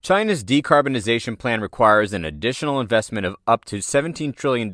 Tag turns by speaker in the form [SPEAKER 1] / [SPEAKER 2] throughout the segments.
[SPEAKER 1] China's decarbonization plan requires an additional investment of up to $17 trillion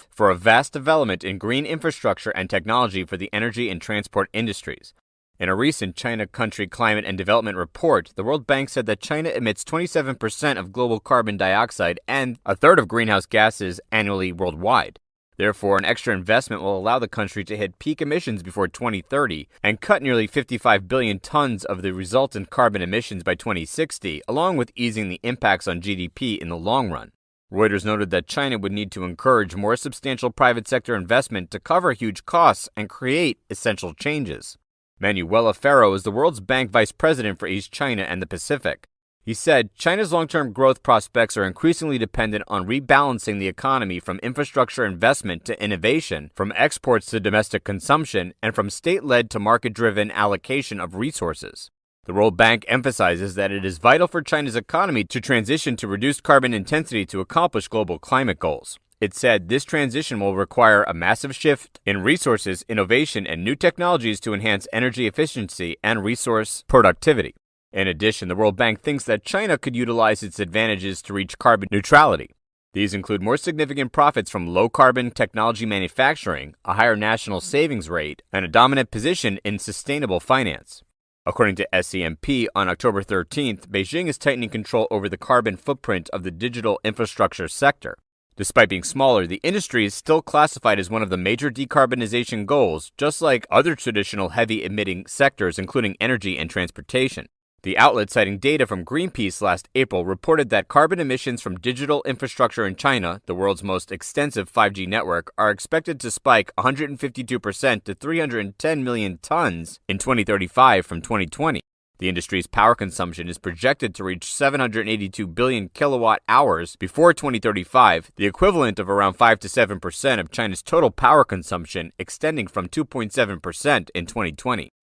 [SPEAKER 1] for a vast development in green infrastructure and technology for the energy and transport industries. In a recent China Country Climate and Development report, the World Bank said that China emits 27% of global carbon dioxide and a third of greenhouse gases annually worldwide. Therefore, an extra investment will allow the country to hit peak emissions before 2030 and cut nearly 55 billion tons of the resultant carbon emissions by 2060, along with easing the impacts on GDP in the long run. Reuters noted that China would need to encourage more substantial private sector investment to cover huge costs and create essential changes. Manuela Ferro is the World Bank Vice President for East China and the Pacific. He said, China's long-term growth prospects are increasingly dependent on rebalancing the economy from infrastructure investment to innovation, from exports to domestic consumption, and from state-led to market-driven allocation of resources. The World Bank emphasizes that it is vital for China's economy to transition to reduced carbon intensity to accomplish global climate goals. It said this transition will require a massive shift in resources, innovation, and new technologies to enhance energy efficiency and resource productivity. In addition, the World Bank thinks that China could utilize its advantages to reach carbon neutrality. These include more significant profits from low-carbon technology manufacturing, a higher national savings rate, and a dominant position in sustainable finance. According to SCMP, on October 13th, Beijing is tightening control over the carbon footprint of the digital infrastructure sector. Despite being smaller, the industry is still classified as one of the major decarbonization goals, just like other traditional heavy-emitting sectors, including energy and transportation. The outlet, citing data from Greenpeace last April, reported that carbon emissions from digital infrastructure in China, the world's most extensive 5G network, are expected to spike 152% to 310 million tons in 2035 from 2020. The industry's power consumption is projected to reach 782 billion kilowatt hours before 2035, the equivalent of around 5 to 7% of China's total power consumption, extending from 2.7% in 2020.